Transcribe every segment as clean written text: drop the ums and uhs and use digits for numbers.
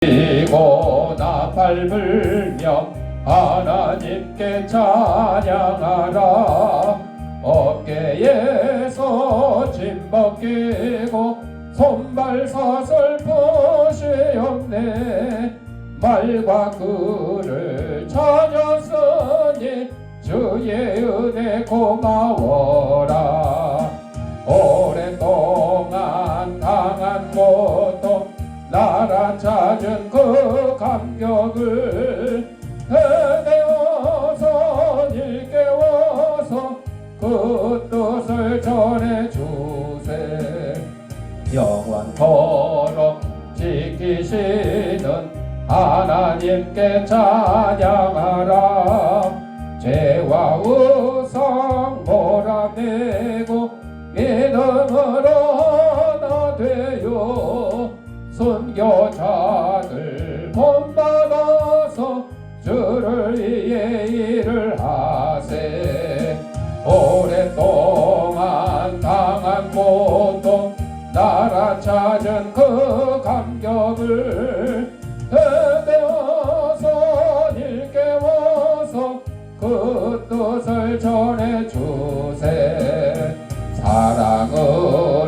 그리고 나팔 불며 하나님께 찬양하라. 어깨에서 짐 벗기고 손발 서슬프시옵네. 말과 글을 찾았으니 주의 은혜 고마워라. 오랫동안 당한 고통 나라 찾은 그 감격을 되어서 일깨워서 그 뜻을 전해주세. 영원토록 지키시는 하나님께 찬양하라. 죄와 우상 몰아내고 믿음으로 하나 되어 순교자들 본받아서 주를 위해 일을 하세. 오랫동안 당한 고통 나라 찾은 그 감격을 되어서 일깨워서 그 뜻을 전해주세. 사랑으로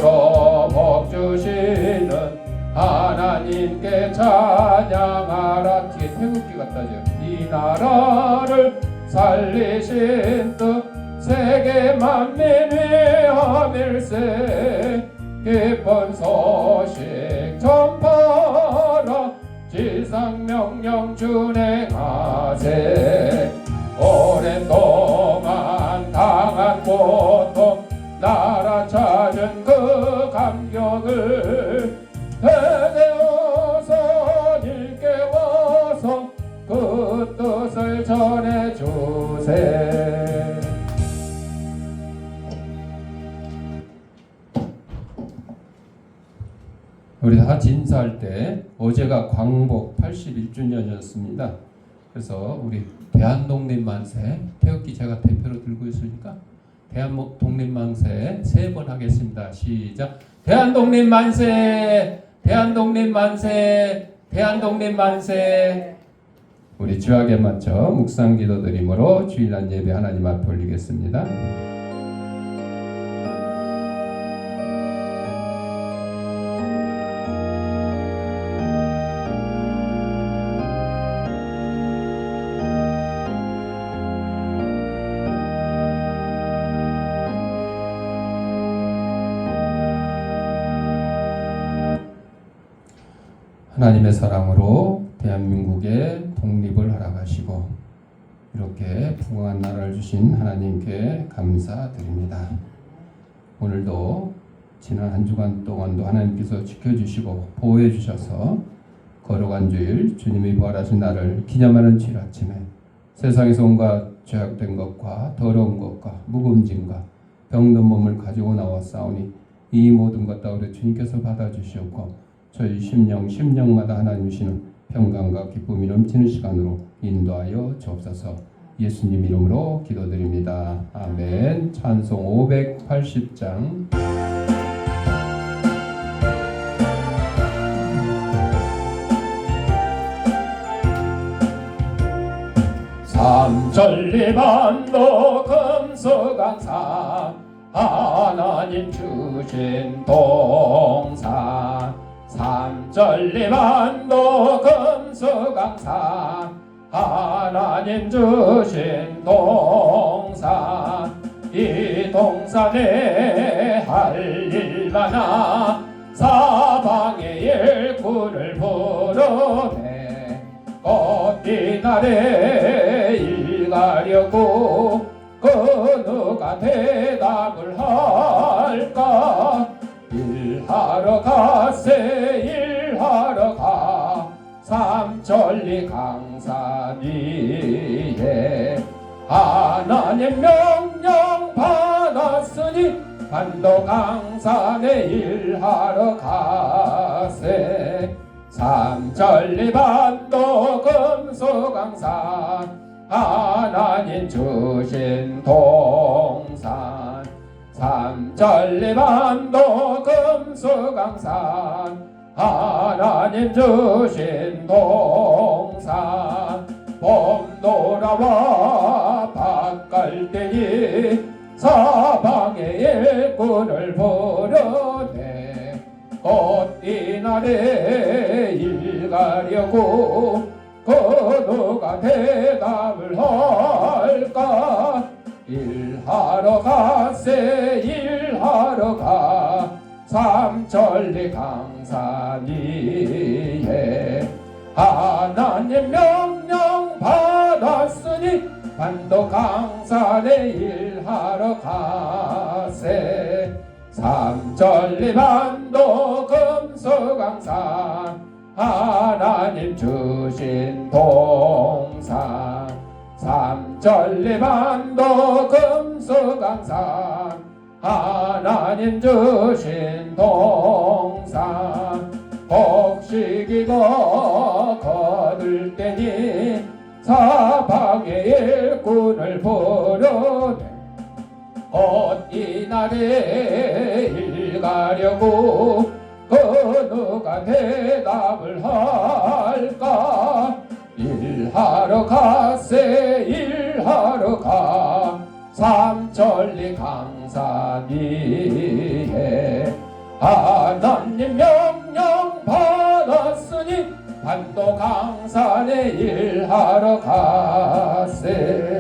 복 주시는 하나님께 찬양하라. 뒤에 태극기 갖다줘. 이 나라를 살리신 뜻 세계 만민 위하밀세. 기쁜 소식 전파라. 지상명령 준행하세. 오랫동안 당한 고통 나라 찾은 그 감격을 되어서 일깨워서 그 뜻을 전해주세. 우리 다 진사할 때 어제가 광복 81주년이었습니다. 그래서 우리 대한독립만세 태극기 제가 대표로 들고 있으니까 대한독립만세 3번 하겠습니다. 시작. 대한독립만세, 대한독립만세, 대한독립만세. 우리 주약에 맞춰 묵상기도 드림으로 주일날 예배 하나님 앞에 올리겠습니다. 하나님의 사랑으로 대한민국의 독립을 허락하시고 이렇게 풍성한 나라를 주신 하나님께 감사드립니다. 오늘도 지난 한 주간 동안도 하나님께서 지켜주시고 보호해 주셔서 거룩한 주일 주님이 부활하신 날을 기념하는 주일 아침에 세상에서 온갖 죄악된 것과 더러운 것과 묵음짐과 병든 몸을 가지고 나왔사오니 이 모든 것 다 우리 주님께서 받아주시옵고 저희 심령마다 하나님 주시는 평강과 기쁨이 넘치는 시간으로 인도하여 주옵소서. 예수님 이름으로 기도드립니다. 아멘. 찬송 580장. 삼천리반도 금수강산 하나님 주신 동산. 삼천리반도 금수강산 하나님 주신 동산. 이 동산에 할 일 많아 사방의 일꾼을 부르네. 꽃빛 아래 일 가려고 그 누가 대답을 할까. 일하러 가세 일하러 가. 삼천리 강산 위에 하나님 명령 받았으니 반도 강산에 일하러 가세. 삼천리 반도 금수강산 하나님 주신 동산. 삼천리반도 금수강산 하나님 주신 동산 봄 돌아와 밭갈 때니 사방의 일꾼을 부르네 꽃이 날에 일 가려고 그 누가 대답을 할까 일하러 가세 일하러 가 삼천리 강산 위에 하나님 명령 받았으니 반도 강산에 일하러 가세 삼천리 반도 금수강산 하나님 주신 동산 삼천리 반도 금수강산 하나님 주신 동산 곡식이고 거둘 때니 사방의 일꾼을 부르네 꽃이 날에 일 가려고 그 누가 대답을 할까 일하러 가세 일하러 가 삼천리 강산 위에 하나님 명령 받았으니 반도 강산에 일하러 가세.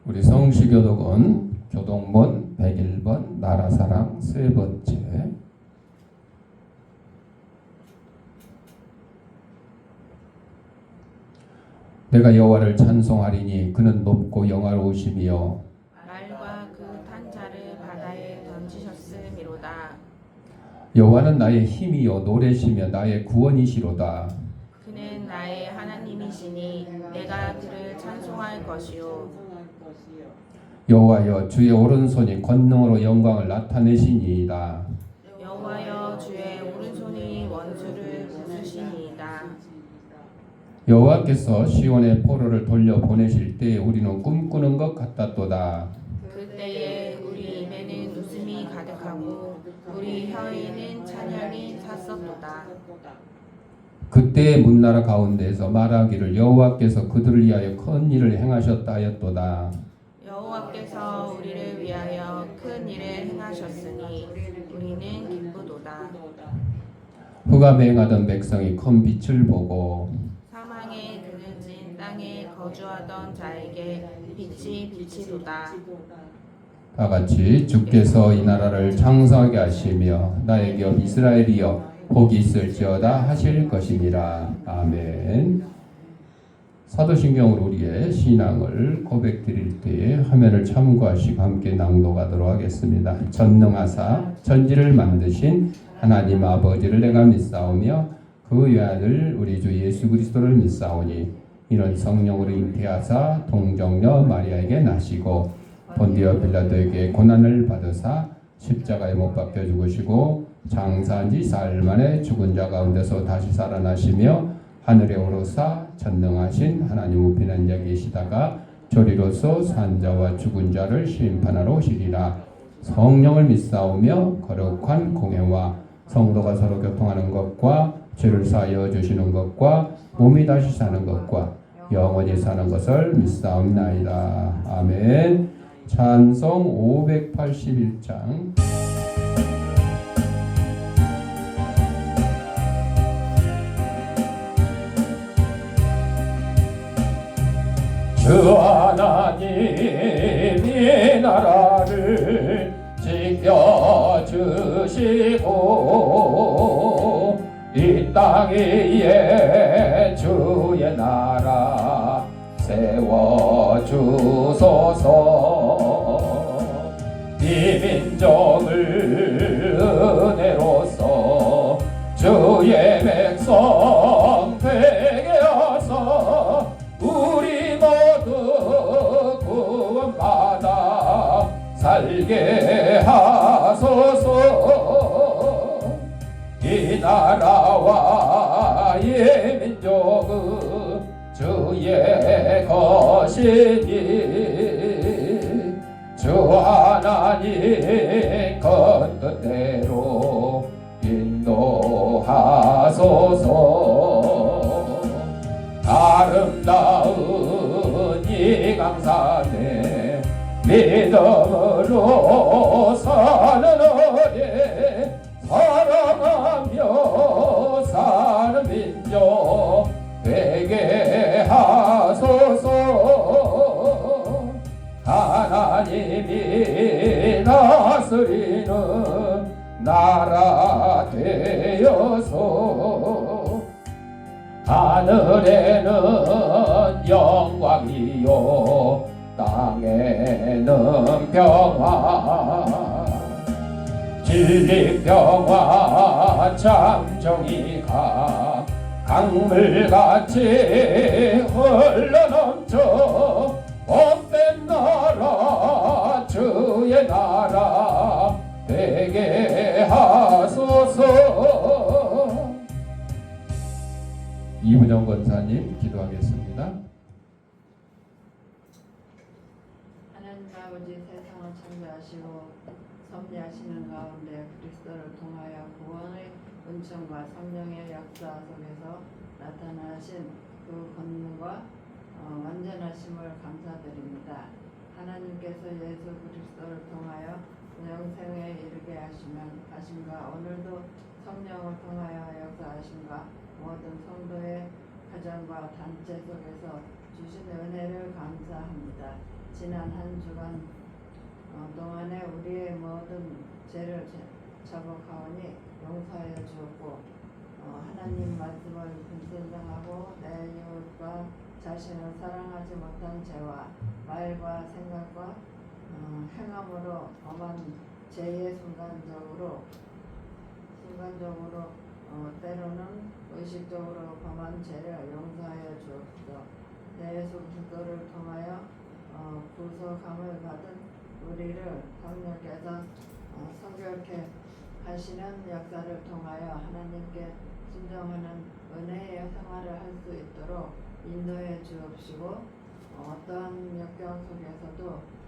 우리 성시교독은 교동문 101번 나라사랑 세 번째. 내가 여호와를 찬송하리니 그는 높고 영화로우시며 말과 그 탄자를 바다에 던지셨음이로다. 여호와는 나의 힘이요 노래시며 나의 구원이시로다. 그는 나의 하나님이시니 내가 그를 찬송할 것이요. 여호와여 주의 오른손이 권능으로 영광을 나타내시니이다. 여호와여 주의 오른손이 원수를 부수시니이다. 여호와께서 시온의 포로를 돌려 보내실 때에 우리는 꿈꾸는 것 같았도다. 그때에 우리 입에는 웃음이 가득하고 우리 혀에는 찬양이 찼었도다. 그때의 문나라 가운데에서 말하기를 여호와께서 그들을 위하여 큰 일을 행하셨다 하였도다. 여호와께서 우리를 위하여 큰 일을 행하셨으니 우리는 기쁘도다. 흑암에 행하던 백성이 큰 빛을 보고 사망에 그늘진 땅에 거주하던 자에게 빛이 비치도다. 다 같이 주께서 이 나라를 창성하게 하시며 나의 겹 이스라엘이여 복이 있을지어다 하실 것이니라. 아멘. 사도신경으로 우리의 신앙을 고백드릴 때에 화면을 참고하시고 함께 낭독하도록 하겠습니다. 전능하사 천지를 만드신 하나님 아버지를 내가 믿사오며 그 외아들 우리 주 예수 그리스도를 믿사오니 이는 성령으로 잉태하사 동정녀 마리아에게 나시고 본디오 빌라도에게 고난을 받으사 십자가에 못 박혀 죽으시고 장사한 지 사흘 만에 죽은 자 가운데서 다시 살아나시며 하늘에 오르사 전능하신 하나님 우편에 앉아 계시다가 저리로서 산자와 죽은 자를 심판하러 오시리라. 성령을 믿사오며 거룩한 공회와 성도가 서로 교통하는 것과 죄를 사하여 주시는 것과 몸이 다시 사는 것과 영원히 사는 것을 믿사옵나이다. 아멘. 찬송 581장. 주 하나님이 나라를 지켜주시고 이 땅 위에 주의 나라 세워주소서. 이 민족을 은혜로서 주의 백성 되게 하사 우리 모두 구원받아 살게 하소서. 이 나라와 이 민족은 주의 것이니 주 하나님 그 뜻대로 하소서. 아름다운 이 강산에 믿음으로 사는 어리 사랑하며 사는 민족 되게 하소서. 하나님이 다스리는 나라 되어서 하늘에는 영광이요 땅에는 평화, 진리 평화 참정이가 강물같이 흘러넘쳐 복된 나라 주의 나라 되게 하소서. 이문영 권사님 기도하겠습니다. 하나님 아버지, 세상을 창조하시고 섭리하시는 가운데 그리스도를 통하여 구원의 은총과 성령의 역사 속에서 나타나신 그 권능과 완전하심을 감사드립니다. 하나님께서 예수 그리스도를 통하여 영생에 이르게 하심과 오늘도 성령을 통하여 역사하심과 모든 성도의 가정과 단체 속에서 주신 은혜를 감사합니다. 지난 한 주간 동안에 우리의 모든 죄를 자복하오니 용서하여 주었고 하나님 말씀을 분별하고 내 이웃과 자신을 사랑하지 못한 죄와 말과 생각과 행함으로 범한 죄의 순간적으로 때로는 의식적으로 범한 죄를 용서하여 주옵소서. 내 예수 그리스도를 통하여 구속함을 받은 우리를 성령께서 성결케 하시는 역사를 통하여 하나님께 순종하는 은혜의 생활을 할 수 있도록 인도해 주옵시고 어떠한 역경 속에서도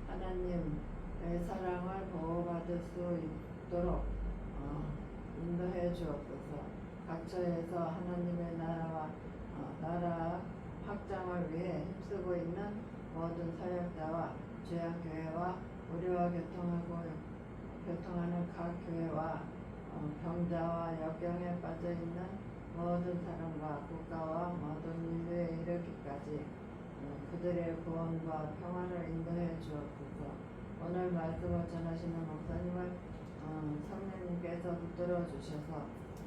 하나님의 사랑을 보호받을 수 있도록 인도해 주옵소서. 각처에서 하나님의 나라 확장을 위해 힘쓰고 있는 모든 사역자와 주약교회와 우리와 교통하는 각 교회와 병자와 역경에 빠져 있는 모든 사람과 국가와 모든 인류에 이르기까지 그들의 구원과 평화를 인도해 주옵소서. 오늘 말씀을 전하시는 목사님을 성령님께서 붙들어 주셔서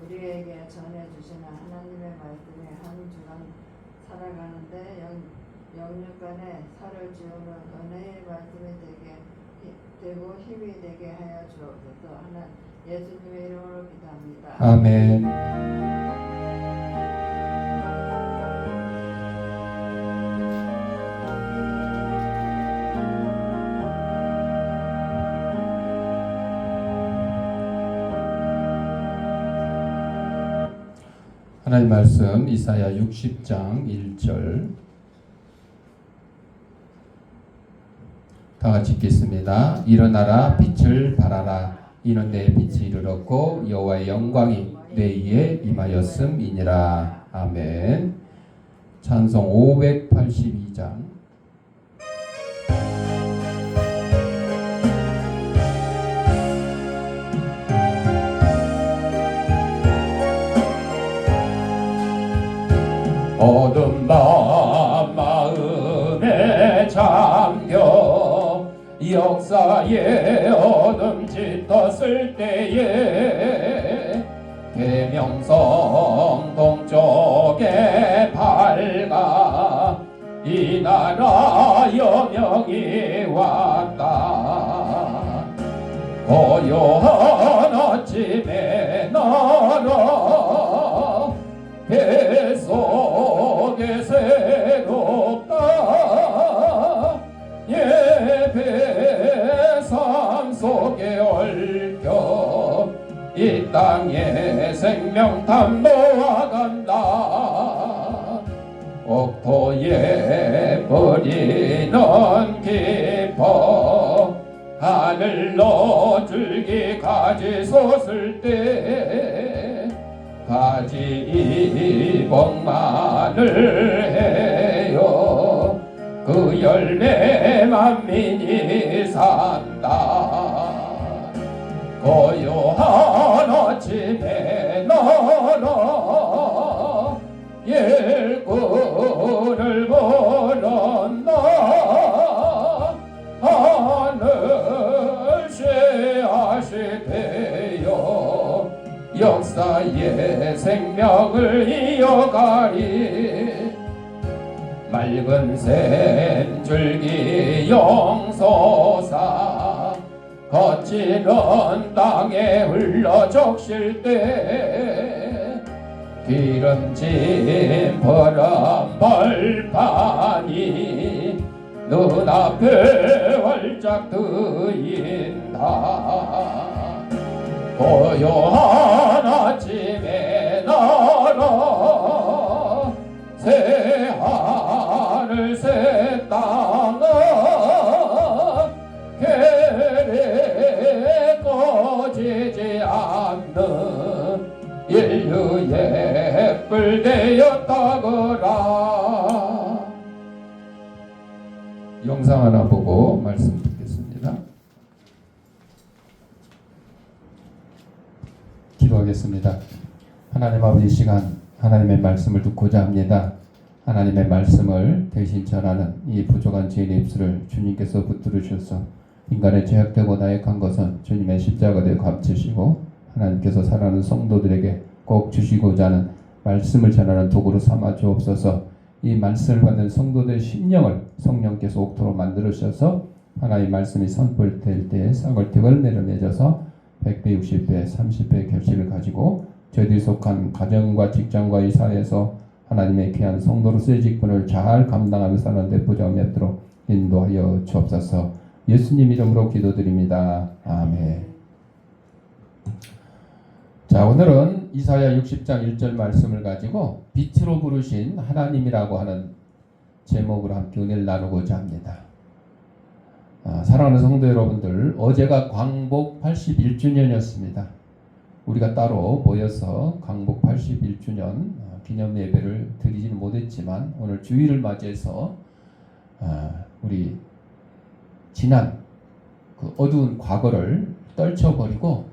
우리에게 전해주시는 하나님의 말씀이 한 주간 살아가는데 영육간에 살을 지우는 은혜의 말씀이 되고 힘이 되게 하여 주옵소서. 하나 예수님의 이름으로 기도합니다. 아멘. 하나님 말씀 이사야 60장 1절 다 같이 읽겠습니다. 일어나라 빛을 발하라 이는 내 빛이 이르렀고 여호와의 영광이 내 위에 임하였음이니라. 아멘. 찬송 582장 어둠 밤 마음에 잠겨 역사의 어둠 짙었을 때에 계명성 동쪽에 밝아 이 나라 여명이 왔다. 고요한 아침에 나라 뱃속에 새롭다. 예배 삶 속에 얽혀 이 땅에 생명탄 놓아간다. 옥토에 뿌리는 깊어 하늘로 줄기 가지 솟을 때 가지 복만을 해요. 그 열매 만민이 산다. 고요한 아침에 나라 일꾼을 걸었나. 하늘 쇠하시되어 역사의 생명을 이어가리. 맑은 샘줄기 용솟아 거칠은 땅에 흘러 적실 때 기름진 푸른 벌판이 눈앞에 활짝 트인다. 고요한 아침에 나라 새 하늘 새 땅은 계례 꺼지지 않는 인류의 뿔 되었다거라. 영상 하나 보고 말씀 듣겠습니다. 기도하겠습니다. 하나님 아버지, 이 시간 하나님의 말씀을 듣고자 합니다. 하나님의 말씀을 대신 전하는 이 부족한 죄인의 입술을 주님께서 붙들으셔서 인간의 죄악되고 나약한 것은 주님의 십자가에 감추시고 하나님께서 사랑하는 성도들에게 꼭 주시고자 하는 말씀을 전하는 도구로 삼아 주옵소서. 이 말씀을 받는 성도들의 심령을 성령께서 옥토로 만들으셔서 하나님의 말씀이 선포될 때에 싹을택 열매를 맺어서 100배, 60배, 30배의 결실을 가지고 저희들이 속한 가정과 직장과 이 사회에서 하나님의 귀한 성도로서의 직분을 잘 감당하며 사는 데 보좌함이 없도록 인도하여 주옵소서. 예수님 이름으로 기도드립니다. 아멘. 자, 오늘은 이사야 60장 1절 말씀을 가지고 빛으로 부르신 하나님이라고 하는 제목으로 함께 은혜를 나누고자 합니다. 사랑하는 성도 여러분들, 어제가 광복 81주년이었습니다. 우리가 따로 모여서 광복 81주년 기념 예배를 드리지는 못했지만 오늘 주일을 맞이해서 우리 지난 그 어두운 과거를 떨쳐버리고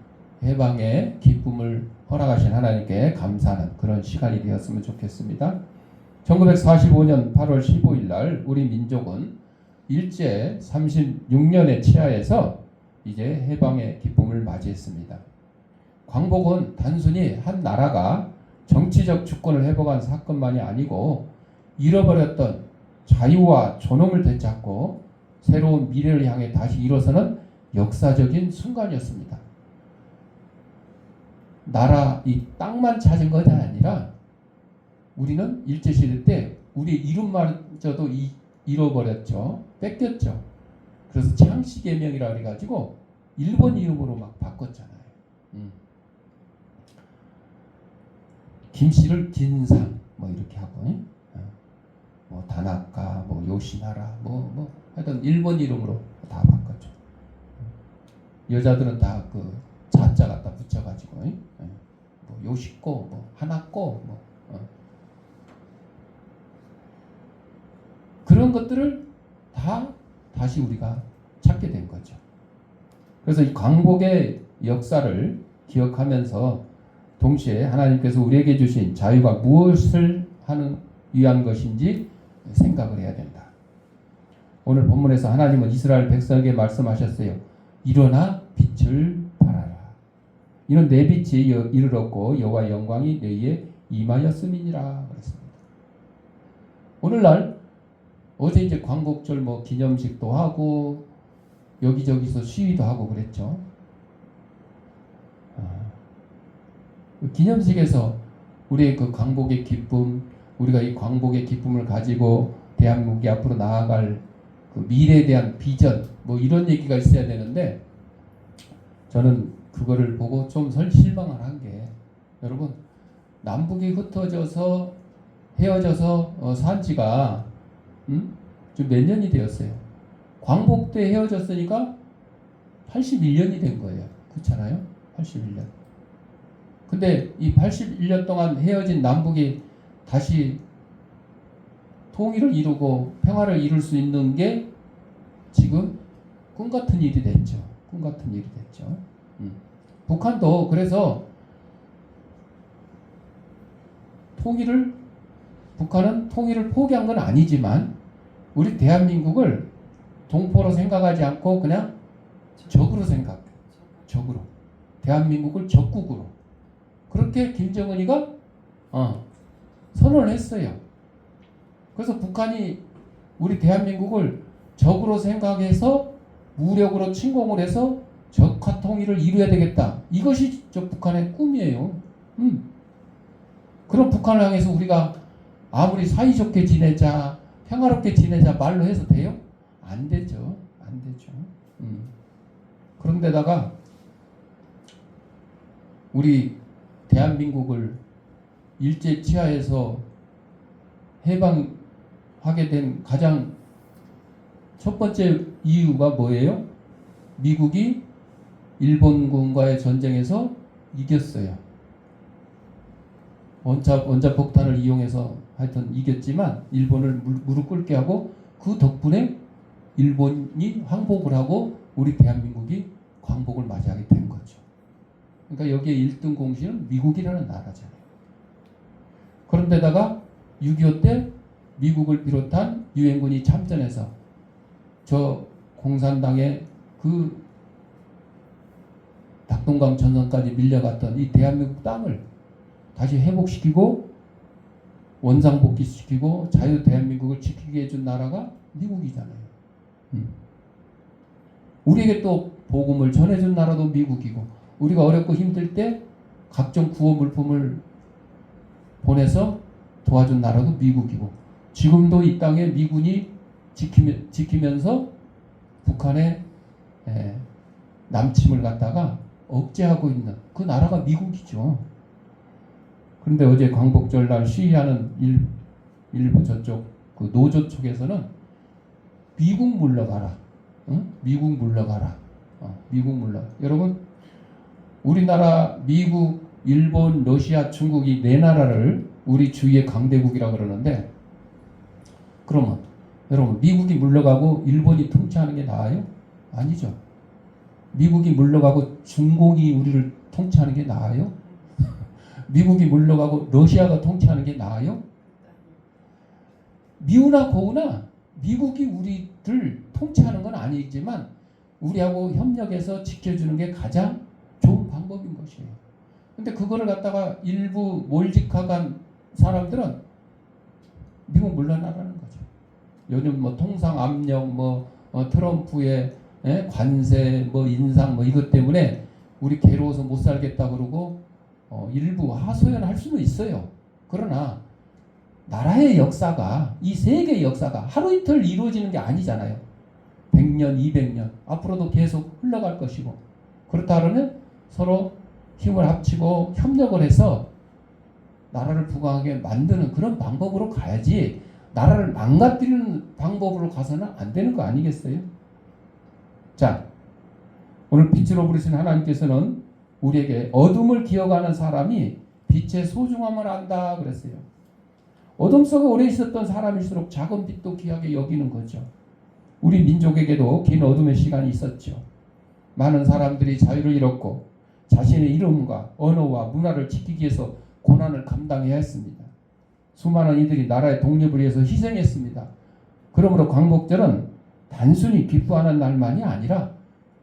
해방의 기쁨을 허락하신 하나님께 감사하는 그런 시간이 되었으면 좋겠습니다. 1945년 8월 15일 날 우리 민족은 일제 36년의 치하에서 이제 해방의 기쁨을 맞이했습니다. 광복은 단순히 한 나라가 정치적 주권을 회복한 사건만이 아니고 잃어버렸던 자유와 존엄을 되찾고 새로운 미래를 향해 다시 일어서는 역사적인 순간이었습니다. 나라 이 땅만 찾은 것이 아니라 우리는 일제시대 때 우리의 이름마저도 잃어버렸죠. 뺏겼죠. 그래서 창씨개명이라 그래가지고 일본 이름으로 막 바꿨잖아요. 김씨를 긴상 뭐 이렇게 하고 뭐 다나카 뭐 요시나라 뭐 하여튼 일본 이름으로 다 바꿨죠. 여자들은 다 그 자자 갖다 붙여가지고 뭐 요시코 뭐 하나코 뭐 그런 것들을 다 다시 우리가 찾게 된 거죠. 그래서 이 광복의 역사를 기억하면서 동시에 하나님께서 우리에게 주신 자유가 무엇을 위한 것인지 생각을 해야 된다. 오늘 본문에서 하나님은 이스라엘 백성에게 말씀하셨어요. 일어나 빛을 발하라. 이는 내 빛이 이르렀고 여호와의 영광이 너희에 임하였음이니라 그랬습니다. 오늘날 어제 이제 광복절 뭐 기념식도 하고 여기저기서 시위도 하고 그랬죠. 기념식에서 우리의 그 광복의 기쁨, 우리가 이 광복의 기쁨을 가지고 대한민국이 앞으로 나아갈 그 미래에 대한 비전, 뭐 이런 얘기가 있어야 되는데 저는 그거를 보고 좀 실망을 한 게 여러분 남북이 흩어져서 헤어져서 산 지가 좀 몇 년이 되었어요. 광복 때 헤어졌으니까 81년이 된 거예요. 그렇잖아요? 81년. 근데 이 81년 동안 헤어진 남북이 다시 통일을 이루고 평화를 이룰 수 있는 게 지금 꿈 같은 일이 됐죠. 꿈 같은 일이 됐죠. 북한도 그래서 북한은 통일을 포기한 건 아니지만 우리 대한민국을 동포로 생각하지 않고 그냥 적으로 생각해. 적으로. 대한민국을 적국으로. 그렇게 김정은이가 선언을 했어요. 그래서 북한이 우리 대한민국을 적으로 생각해서 무력으로 침공을 해서 적화 통일을 이루어야 되겠다. 이것이 저 북한의 꿈이에요. 그런 북한을 향해서 우리가 아무리 사이좋게 지내자, 평화롭게 지내자 말로 해서 돼요? 안 되죠. 안 되죠. 그런데다가 우리 대한민국을 일제 치하에서 해방하게 된 가장 첫 번째 이유가 뭐예요? 미국이 일본군과의 전쟁에서 이겼어요. 원자폭탄을 이용해서 하여튼 이겼지만 일본을 무릎 꿇게 하고 그 덕분에 일본이 항복을 하고 우리 대한민국이 광복을 맞이하게 된 거죠. 그러니까 여기에 1등 공신은 미국이라는 나라잖아요. 그런데다가 6.25 때 미국을 비롯한 유엔군이 참전해서 저 공산당의 그 낙동강 전선까지 밀려갔던 이 대한민국 땅을 다시 회복시키고 원상복귀시키고 자유 대한민국을 지키게 해준 나라가 미국이잖아요. 우리에게 또 복음을 전해준 나라도 미국이고 우리가 어렵고 힘들 때 각종 구호 물품을 보내서 도와준 나라도 미국이고 지금도 이 땅에 미군이 지키면서 북한의 남침을 갖다가 억제하고 있는 그 나라가 미국이죠. 그런데 어제 광복절 날 시위하는 일부 저쪽 그 노조 쪽에서는 미국 물러가라. 미국 물러가라. 미국 물러. 여러분 우리나라, 미국, 일본, 러시아, 중국 이 네 나라를 우리 주위의 강대국이라 그러는데 그러면 여러분 미국이 물러가고 일본이 통치하는 게 나아요? 아니죠. 미국이 물러가고 중공이 우리를 통치하는 게 나아요? 미국이 물러가고 러시아가 통치하는 게 나아요? 미우나 고우나 미국이 우리를 통치하는 건 아니지만 우리하고 협력해서 지켜주는 게 가장 좋은 방법인 것이에요. 근데 그거를 갖다가 일부 몰직한 사람들은 미국 물러나라는 거죠. 요즘 뭐 통상 압력, 트럼프의 관세, 인상, 이것 때문에 우리 괴로워서 못 살겠다 그러고 일부 하소연할 수는 있어요. 그러나 나라의 역사가 이 세계의 역사가 하루 이틀 이루어지는 게 아니잖아요. 100년, 200년 앞으로도 계속 흘러갈 것이고 그렇다 그러면 서로 힘을 합치고 협력을 해서 나라를 부강하게 만드는 그런 방법으로 가야지 나라를 망가뜨리는 방법으로 가서는 안 되는 거 아니겠어요? 자, 오늘 빛으로 부르신 하나님께서는 우리에게 어둠을 기억하는 사람이 빛의 소중함을 안다 그랬어요. 어둠 속에 오래 있었던 사람일수록 작은 빛도 귀하게 여기는 거죠. 우리 민족에게도 긴 어둠의 시간이 있었죠. 많은 사람들이 자유를 잃었고 자신의 이름과 언어와 문화를 지키기 위해서 고난을 감당해야 했습니다. 수많은 이들이 나라의 독립을 위해서 희생했습니다. 그러므로 광복절은 단순히 기뻐하는 날만이 아니라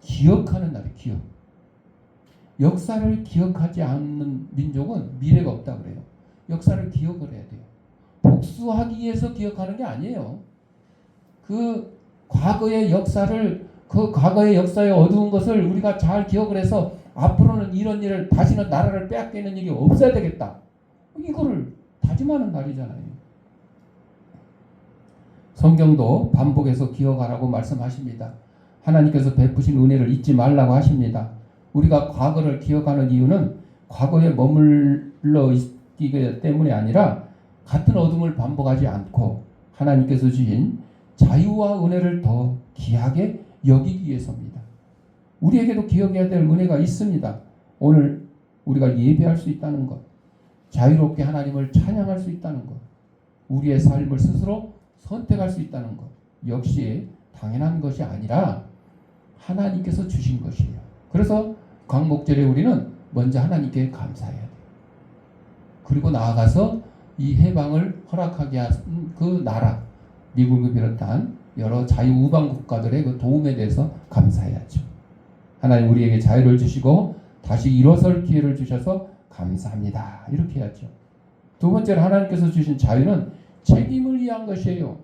기억하는 날이에요. 기억. 역사를 기억하지 않는 민족은 미래가 없다 그래요. 역사를 기억을 해야 돼요. 복수하기 위해서 기억하는 게 아니에요. 그 과거의 역사를 그 과거의 역사의 어두운 것을 우리가 잘 기억을 해서 앞으로는 이런 일을 다시는 나라를 빼앗기는 일이 없어야 되겠다. 이거를 다짐하는 날이잖아요. 성경도 반복해서 기억하라고 말씀하십니다. 하나님께서 베푸신 은혜를 잊지 말라고 하십니다. 우리가 과거를 기억하는 이유는 과거에 머물러 있기 때문에 아니라 같은 어둠을 반복하지 않고 하나님께서 주신 자유와 은혜를 더 귀하게 여기기 위해서입니다. 우리에게도 기억해야 될 은혜가 있습니다. 오늘 우리가 예배할 수 있다는 것, 자유롭게 하나님을 찬양할 수 있다는 것, 우리의 삶을 스스로 선택할 수 있다는 것, 역시 당연한 것이 아니라 하나님께서 주신 것이에요. 그래서 광복절에 우리는 먼저 하나님께 감사해야 돼요. 그리고 나아가서 이 해방을 허락하게 한 그 나라, 미국을 비롯한 여러 자유우방 국가들의 그 도움에 대해서 감사해야죠. 하나님 우리에게 자유를 주시고 다시 일어설 기회를 주셔서 감사합니다. 이렇게 해야죠. 두 번째로 하나님께서 주신 자유는 책임을 위한 것이에요.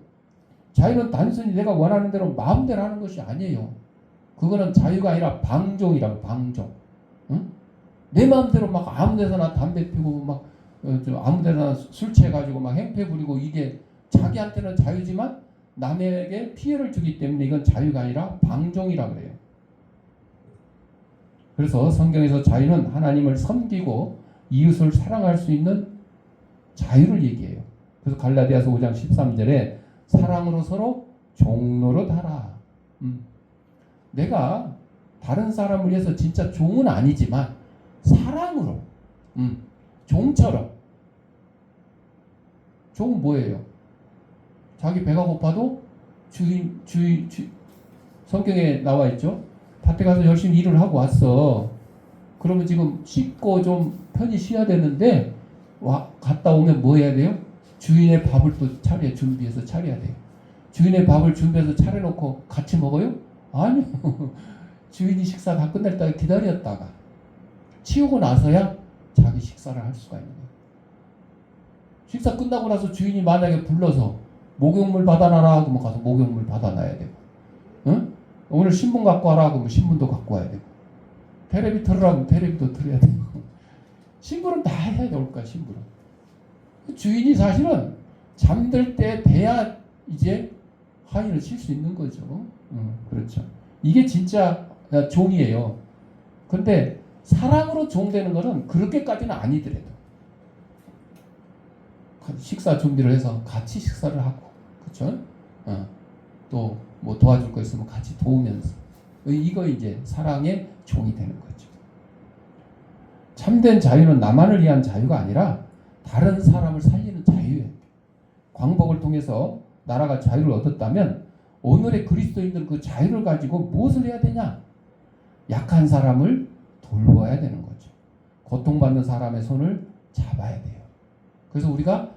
자유는 단순히 내가 원하는 대로 마음대로 하는 것이 아니에요. 그거는 자유가 아니라 방종이라고, 방종. 응? 내 마음대로 막 아무 데서나 담배 피우고 막 아무 데나 술 취해가지고 막 행패 부리고, 이게 자기한테는 자유지만 남에게 피해를 주기 때문에 이건 자유가 아니라 방종이라고 그래요. 그래서 성경에서 자유는 하나님을 섬기고 이웃을 사랑할 수 있는 자유를 얘기해요. 그래서 갈라디아서 5장 13절에 사랑으로 서로 종노릇 하라. 내가 다른 사람을 위해서 진짜 종은 아니지만 사랑으로, 종처럼. 종은 뭐예요? 자기 배가 고파도 주인 성경에 나와 있죠. 밭에 가서 열심히 일을 하고 왔어. 그러면 지금 씻고 좀 편히 쉬어야 되는데 갔다 오면 뭐 해야 돼요? 주인의 밥을 또 준비해서 차려야 돼요. 주인의 밥을 준비해서 차려놓고 같이 먹어요? 아니요. 주인이 식사 다 끝날 때까지 기다렸다가 치우고 나서야 자기 식사를 할 수가 있는 거예요. 식사 끝나고 나서 주인이 만약에 불러서 목욕물 받아놔라 하고 가서 목욕물 받아놔야 되고, 응? 오늘 신문 갖고 와라 하고 신문도 갖고 와야 되고, 테레비 틀으라고 테레비도 틀어야 되고, 신부는 다 해야 될 거야. 신부는 주인이 사실은 잠들 때 돼야 이제 하인을 칠 수 있는 거죠. 그렇죠. 이게 진짜 종이에요. 근데 사랑으로 종되는 거는 그렇게까지는 아니더라도 식사 준비를 해서 같이 식사를 하고, 그렇죠? 또 뭐 도와줄 거 있으면 같이 도우면서, 이거 이제 사랑의 종이 되는 거죠. 참된 자유는 나만을 위한 자유가 아니라 다른 사람을 살리는 자유예요. 광복을 통해서 나라가 자유를 얻었다면 오늘의 그리스도인들은 그 자유를 가지고 무엇을 해야 되냐? 약한 사람을 돌봐야 되는 거죠. 고통받는 사람의 손을 잡아야 돼요. 그래서 우리가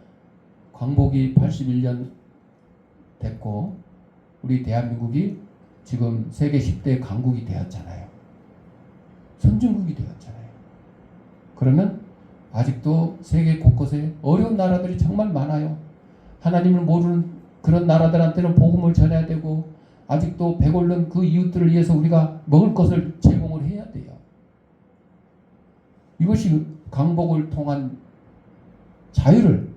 광복이 81년 됐고 우리 대한민국이 지금 세계 10대 강국이 되었잖아요. 선진국이 되었잖아요. 그러면 아직도 세계 곳곳에 어려운 나라들이 정말 많아요. 하나님을 모르는 그런 나라들한테는 복음을 전해야 되고, 아직도 배고른 그 이웃들을 위해서 우리가 먹을 것을 제공을 해야 돼요. 이것이 광복을 통한 자유를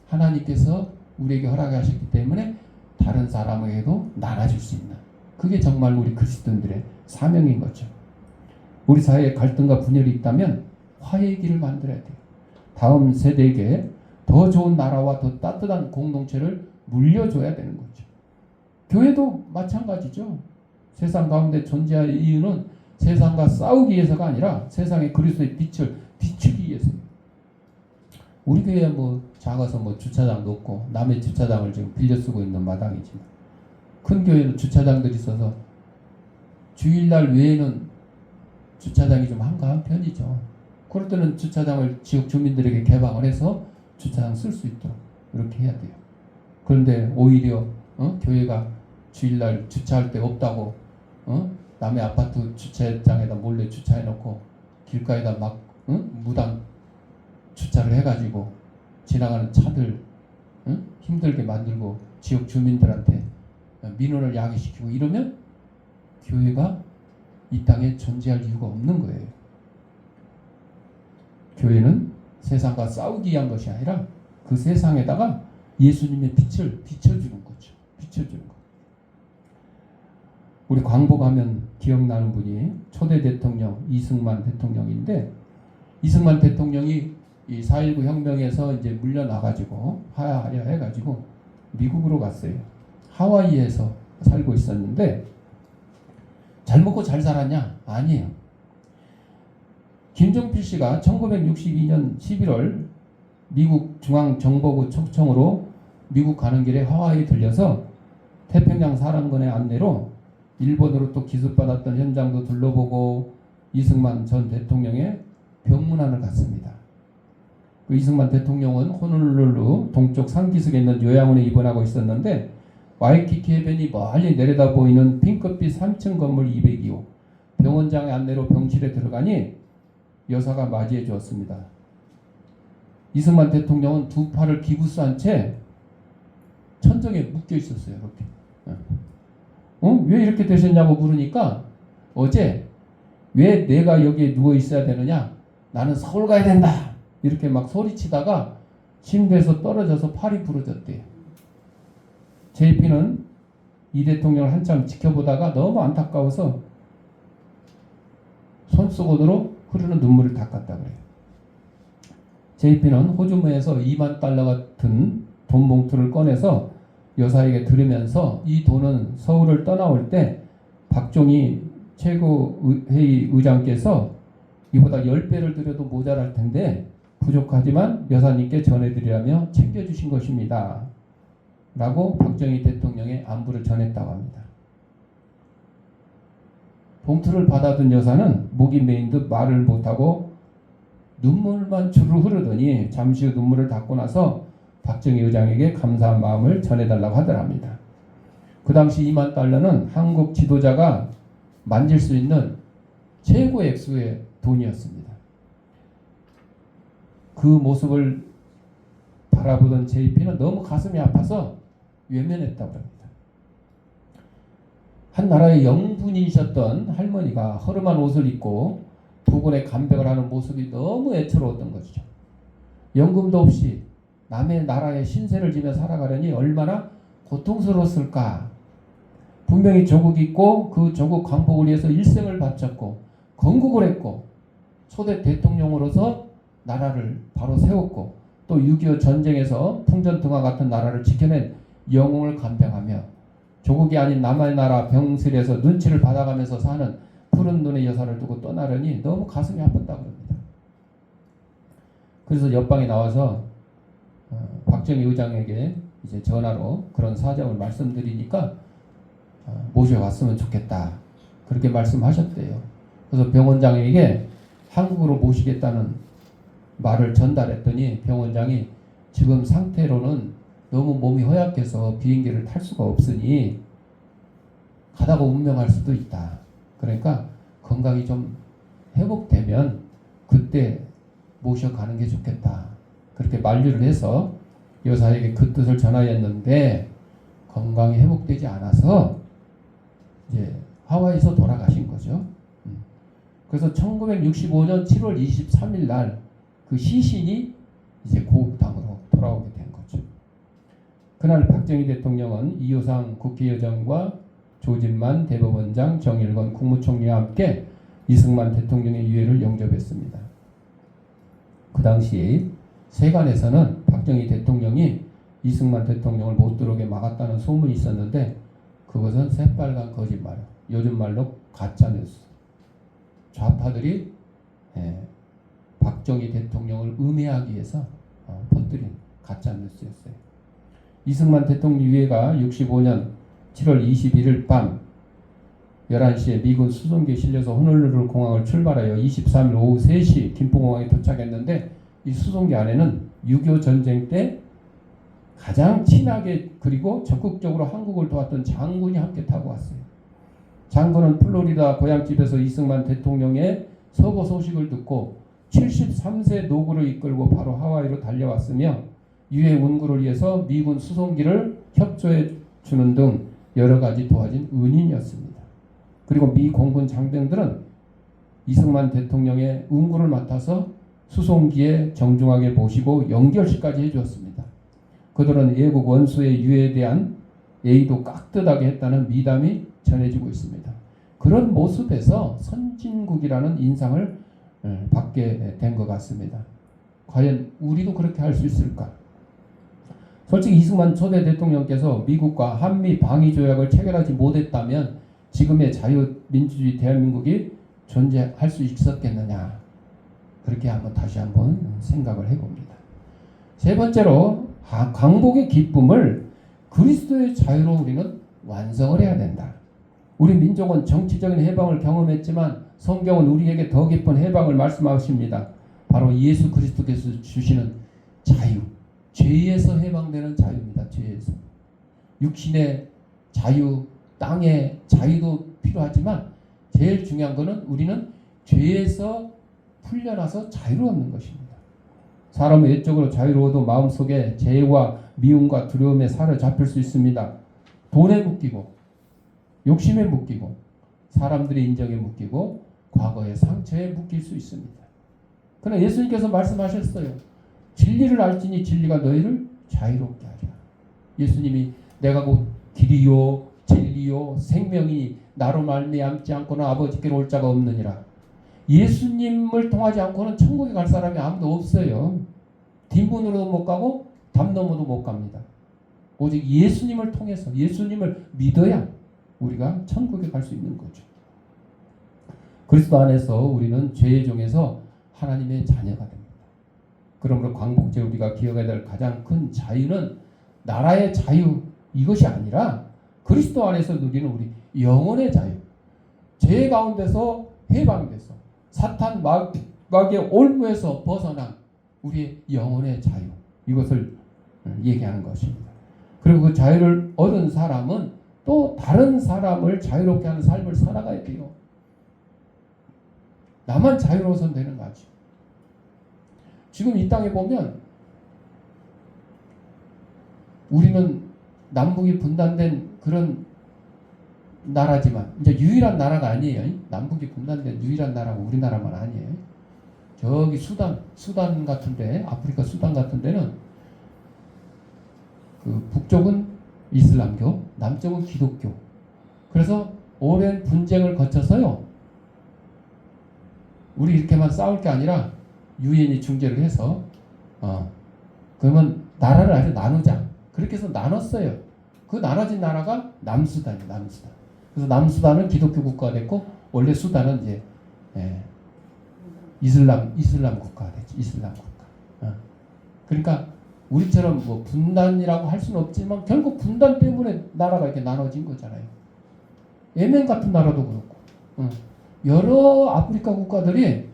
하나님께서 우리에게 허락하셨기 때문에 다른 사람에게도 나눠줄 수 있는, 그게 정말 우리 그리스도인들의 사명인 거죠. 우리 사회에 갈등과 분열이 있다면 화해의 길을 만들어야 돼요. 다음 세대에게 더 좋은 나라와 더 따뜻한 공동체를 물려줘야 되는 거죠. 교회도 마찬가지죠. 세상 가운데 존재할 이유는 세상과 싸우기 위해서가 아니라 세상의 그리스도의 빛을 비추기 위해서입니다. 우리 교회에 뭐 작아서 뭐 주차장도 없고 남의 주차장을 지금 빌려 쓰고 있는 마당이지만, 큰 교회는 주차장들이 있어서 주일날 외에는 주차장이 좀 한가한 편이죠. 그럴 때는 주차장을 지역 주민들에게 개방을 해서 주차장 쓸 수 있도록 이렇게 해야 돼요. 그런데 오히려 교회가 주일날 주차할 데 없다고 남의 아파트 주차장에다 몰래 주차해놓고 길가에다 막 무단 주차를 해가지고 지나가는 차들 힘들게 만들고 지역 주민들한테 민원을 야기시키고 이러면 교회가 이 땅에 존재할 이유가 없는 거예요. 교회는 세상과 싸우기 위한 것이 아니라 그 세상에다가 예수님의 빛을 비춰주는 거죠. 비춰주는 거. 우리 광복하면 기억나는 분이 초대 대통령 이승만 대통령인데, 이승만 대통령이 이 4.19 혁명에서 이제 물려나가지고 하야하려 해가지고 미국으로 갔어요. 하와이에서 살고 있었는데 잘 먹고 잘 살았냐? 아니에요. 김정필 씨가 1962년 11월 미국 중앙정보부 초청으로 미국 가는 길에 하와이에 들려서 태평양 사령관의 안내로 일본으로 또 기습받았던 현장도 둘러보고 이승만 전 대통령의 병문안을 갔습니다. 그 이승만 대통령은 호놀룰루 동쪽 상기슭에 있는 요양원에 입원하고 있었는데 와이키키 해변이 멀리 내려다 보이는 핑크빛 3층 건물 202호 병원장의 안내로 병실에 들어가니 여사가 맞이해 주었습니다. 이승만 대통령은 두 팔을 기부스한 채 천정에 묶여 있었어요. 이렇게. 왜 이렇게 되셨냐고 물으니까 어제 왜 내가 여기에 누워 있어야 되느냐? 나는 서울 가야 된다. 이렇게 막 소리치다가 침대에서 떨어져서 팔이 부러졌대요. JP는 이 대통령을 한참 지켜보다가 너무 안타까워서 손수건으로 흐르는 눈물을 닦았다 그래요. JP는 호주머니에서 2만 달러가 든 돈 봉투를 꺼내서 여사에게 들으면서 이 돈은 서울을 떠나올 때 박종희 최고회의 의장께서 이보다 10배를 드려도 모자랄 텐데 부족하지만 여사님께 전해드리라며 챙겨주신 것입니다. 라고 박정희 대통령의 안부를 전했다고 합니다. 봉투를 받아든 여사는 목이 메인 듯 말을 못하고 눈물만 주르 흐르더니 잠시 후 눈물을 닦고 나서 박정희 의장에게 감사한 마음을 전해달라고 하더랍니다. 그 당시 2만 달러는 한국 지도자가 만질 수 있는 최고의 액수의 돈이었습니다. 그 모습을 바라보던 JP는 너무 가슴이 아파서 외면했다고 합니다. 한 나라의 영분이셨던 할머니가 허름한 옷을 입고 부군의 간백을 하는 모습이 너무 애처로웠던 것이죠. 연금도 없이 남의 나라에 신세를 지며 살아가려니 얼마나 고통스러웠을까. 분명히 조국이 있고 그 조국 광복을 위해서 일생을 바쳤고 건국을 했고 초대 대통령으로서 나라를 바로 세웠고 또 6.25 전쟁에서 풍전등화 같은 나라를 지켜낸 영웅을 간병하며 조국이 아닌 남의 나라 병실에서 눈치를 받아가면서 사는 푸른 눈의 여사를 두고 떠나려니 너무 가슴이 아팠다고 합니다. 그래서 옆방에 나와서 박정희 의장에게 이제 전화로 그런 사정을 말씀드리니까 모셔왔으면 좋겠다. 그렇게 말씀하셨대요. 그래서 병원장에게 한국으로 모시겠다는 말을 전달했더니 병원장이 지금 상태로는 너무 몸이 허약해서 비행기를 탈 수가 없으니 가다가 운명할 수도 있다. 그러니까 건강이 좀 회복되면 그때 모셔가는 게 좋겠다. 그렇게 만류를 해서 여사에게 그 뜻을 전하였는데 건강이 회복되지 않아서 이제 하와이에서 돌아가신 거죠. 그래서 1965년 7월 23일 날 그 시신이 이제 고국당으로 돌아오게 된 거죠. 그날 박정희 대통령은 이효상 국회의장과 조진만 대법원장, 정일건 국무총리와 함께 이승만 대통령의 유해를 영접했습니다. 그 당시 세관에서는 박정희 대통령이 이승만 대통령을 못 들어오게 막았다는 소문이 있었는데 그것은 새빨간 거짓말이에요. 요즘 말로 가짜뉴스. 좌파들이 박정희 대통령을 음해하기 위해서 퍼뜨린 가짜뉴스였어요. 이승만 대통령 유해가 65년 7월 21일 밤 11시에 미군 수송기에 실려서 호놀룰루 공항을 출발하여 23일 오후 3시 김포공항에 도착했는데 이 수송기 안에는 6.25 전쟁 때 가장 친하게 그리고 적극적으로 한국을 도왔던 장군이 함께 타고 왔어요. 장군은 플로리다 고향집에서 이승만 대통령의 서거 소식을 듣고 73세 노구를 이끌고 바로 하와이로 달려왔으며 유해 운구를 위해서 미군 수송기를 협조해 주는 등 여러 가지 도와진 은인이었습니다. 그리고 미 공군 장병들은 이승만 대통령의 운구를 맡아서 수송기에 정중하게 모시고 연결식까지 해주었습니다. 그들은 예국 원수의 유해에 대한 예의도 깍듯하게 했다는 미담이 전해지고 있습니다. 그런 모습에서 선진국이라는 인상을 받게 된 것 같습니다. 과연 우리도 그렇게 할 수 있을까? 솔직히 이승만 초대 대통령께서 미국과 한미 방위 조약을 체결하지 못했다면 지금의 자유민주주의 대한민국이 존재할 수 있었겠느냐? 그렇게 다시 한번 생각을 해봅니다. 세 번째로 광복의 기쁨을 그리스도의 자유로 우리는 완성을 해야 된다. 우리 민족은 정치적인 해방을 경험했지만 성경은 우리에게 더 깊은 해방을 말씀하십니다. 바로 예수 그리스도께서 주시는 자유, 죄에서 해방되는 자유입니다. 죄에서. 육신의 자유, 땅의 자유도 필요하지만 제일 중요한 것은 우리는 죄에서 풀려나서 자유로운 것입니다. 사람은 외적으로 자유로워도 마음속에 죄와 미움과 두려움에 사로잡힐 수 있습니다. 돈에 묶이고 욕심에 묶이고 사람들의 인정에 묶이고 과거의 상처에 묶일 수 있습니다. 그러나 예수님께서 말씀하셨어요. 진리를 알지니 진리가 너희를 자유롭게 하리라. 예수님이 내가 곧 길이요 진리요 생명이니 나로 말미암지 않고는 아버지께로 올 자가 없느니라. 예수님을 통하지 않고는 천국에 갈 사람이 아무도 없어요. 뒷문으로도 못 가고 담 너머도 못 갑니다. 오직 예수님을 통해서 예수님을 믿어야 우리가 천국에 갈 수 있는 거죠. 그리스도 안에서 우리는 죄의 종에서 하나님의 자녀가 됩니다. 그러므로 광복제 우리가 기억해야 될 가장 큰 자유는 나라의 자유 이것이 아니라 그리스도 안에서 누리는 우리 영혼의 자유. 죄 가운데서 해방돼서 사탄 마귀의 올무에서 벗어난 우리의 영혼의 자유. 이것을 얘기하는 것입니다. 그리고 그 자유를 얻은 사람은 또 다른 사람을 자유롭게 하는 삶을 살아가야 돼요. 나만 자유로워서는 되는 거 아니죠. 지금 이 땅에 보면 우리는 남북이 분단된 그런 나라지만 이제 유일한 나라가 아니에요. 남북이 분단된 유일한 나라가 우리나라만 아니에요. 저기 수단 같은데 아프리카 수단 같은 데는 그 북쪽은 이슬람교, 남쪽은 기독교. 그래서 오랜 분쟁을 거쳐서요. 우리 이렇게만 싸울 게 아니라 유엔이 중재를 해서 그러면 나라를 아주 나누자. 그렇게 해서 나눴어요. 그 나눠진 나라가 남수단이에요. 남수단. 그래서 남수단은 기독교 국가가 됐고 원래 수단은 이제 이슬람 국가가 됐죠. 이슬람 국가. 그러니까 우리처럼 뭐 분단이라고 할 수는 없지만 결국 분단 때문에 나라가 이렇게 나눠진 거잖아요. 예멘 같은 나라도 그렇고 여러 아프리카 국가들이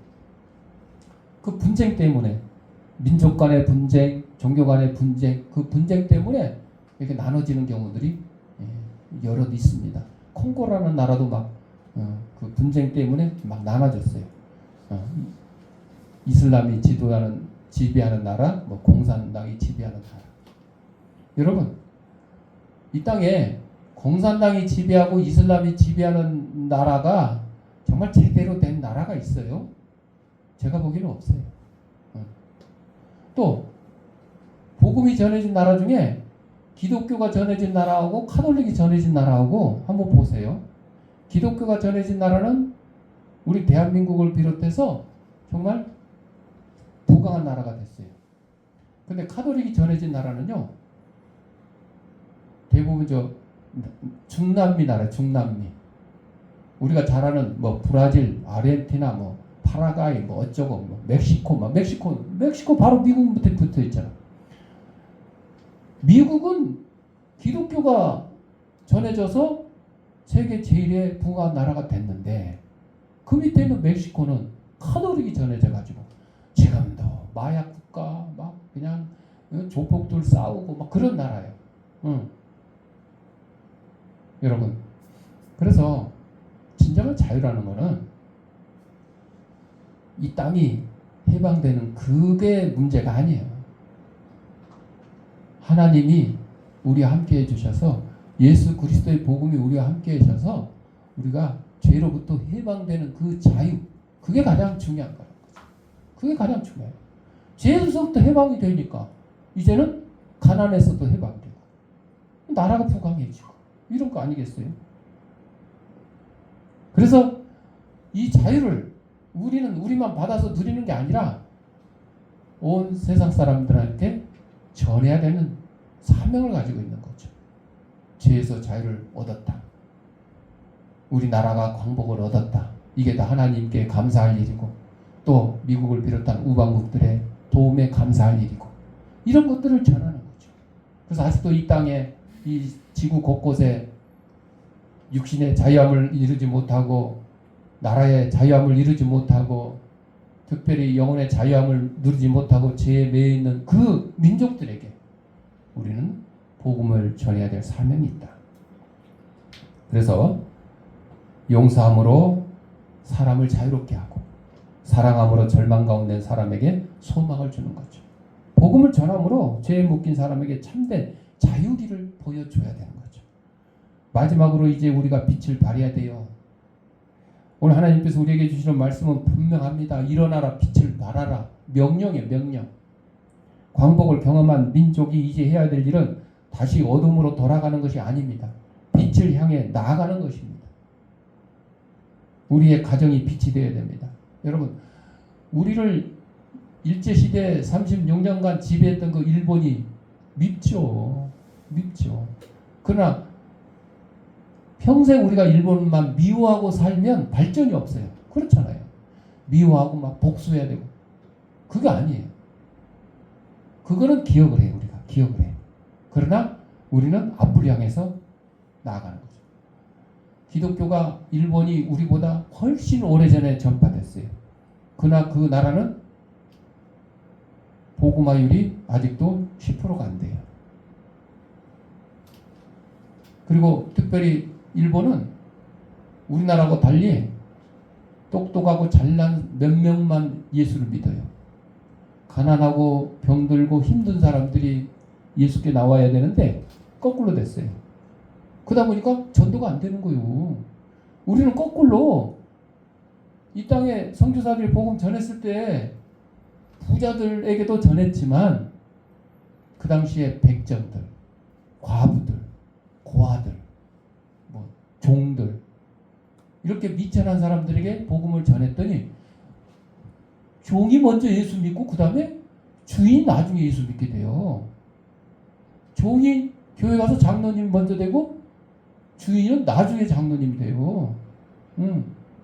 그 분쟁 때문에 민족 간의 분쟁, 종교 간의 분쟁, 그 분쟁 때문에 이렇게 나눠지는 경우들이 여럿 있습니다. 콩고라는 나라도 막 그 분쟁 때문에 막 나눠졌어요. 이슬람이 지배하는 나라, 뭐 공산당이 지배하는 나라. 여러분, 이 땅에 공산당이 지배하고 이슬람이 지배하는 나라가 정말 제대로 된 나라가 있어요? 제가 보기에는 없어요. 또 복음이 전해진 나라 중에 기독교가 전해진 나라하고 카톨릭이 전해진 나라하고 한번 보세요. 기독교가 전해진 나라는 우리 대한민국을 비롯해서 정말 부강한 나라가 됐어요. 근데 카톨릭이 전해진 나라는요. 대부분 중남미 나라, 중남미. 우리가 잘 아는 뭐 브라질, 아르헨티나, 뭐 파라과이, 뭐 어쩌고, 뭐 멕시코 바로 미국부터 붙어 있잖아. 미국은 기독교가 전해져서 세계 제일의 부강한 나라가 됐는데 그 밑에 있는 멕시코는 카톨릭이 전해져 가지고 지금도 마약 국가 막 그냥 조폭들 싸우고 막 그런 나라예요. 여러분, 그래서 진정한 자유라는 거는 이 땅이 해방되는 그게 문제가 아니에요. 하나님이 우리와 함께 해주셔서 예수 그리스도의 복음이 우리와 함께 해주셔서 우리가 죄로부터 해방되는 그 자유, 그게 가장 중요한 거예요. 그게 가장 중요해요. 죄에서부터 해방이 되니까 이제는 가난에서도 해방되고 나라가 부강해지고 이런 거 아니겠어요? 그래서 이 자유를 우리만 받아서 누리는 게 아니라 온 세상 사람들한테 전해야 되는 사명을 가지고 있는 거죠. 죄에서 자유를 얻었다. 우리나라가 광복을 얻었다. 이게 다 하나님께 감사할 일이고 또 미국을 비롯한 우방국들의 도움에 감사할 일이고 이런 것들을 전하는 거죠. 그래서 아직도 이 땅에 이 지구 곳곳에 육신의 자유함을 이루지 못하고 나라의 자유함을 이루지 못하고 특별히 영혼의 자유함을 누리지 못하고 죄에 매여 있는 그 민족들에게 우리는 복음을 전해야 될 사명이 있다. 그래서 용서함으로 사람을 자유롭게 하고 사랑함으로 절망 가운데 있는 사람에게 소망을 주는 거죠. 복음을 전함으로 죄에 묶인 사람에게 참된 자유리를 보여줘야 되는 거죠. 마지막으로 이제 우리가 빛을 발해야 돼요. 오늘 하나님께서 우리에게 주시는 말씀은 분명합니다. 일어나라, 빛을 발하라. 명령이에요, 명령. 광복을 경험한 민족이 이제 해야 될 일은 다시 어둠으로 돌아가는 것이 아닙니다. 빛을 향해 나아가는 것입니다. 우리의 가정이 빛이 되어야 됩니다. 여러분, 우리를 일제시대 36년간 지배했던 그 일본이 밉죠. 그러나 평생 우리가 일본만 미워하고 살면 발전이 없어요. 그렇잖아요. 미워하고 막 복수해야 되고. 그게 아니에요. 그거는 기억을 해요. 우리가 기억을 해요. 그러나 우리는 앞을 향해서 나아가는 거죠. 기독교가 일본이 우리보다 훨씬 오래전에 전파됐어요. 그러나 그 나라는 복음화율이 아직도 10%가 안 돼요. 그리고 특별히 일본은 우리나라하고 달리 똑똑하고 잘난 몇 명만 예수를 믿어요. 가난하고 병들고 힘든 사람들이 예수께 나와야 되는데 거꾸로 됐어요. 그러다 보니까 전도가 안 되는 거예요. 우리는 거꾸로 이 땅에 선교사들이 복음 전했을 때 부자들에게도 전했지만 그 당시에 백정들, 과부들, 고아들, 뭐 종들 이렇게 미천한 사람들에게 복음을 전했더니 종이 먼저 예수 믿고 그 다음에 주인 나중에 예수 믿게 돼요. 종이 교회 가서 장로님 먼저 되고 주인은 나중에 장로님이 돼요.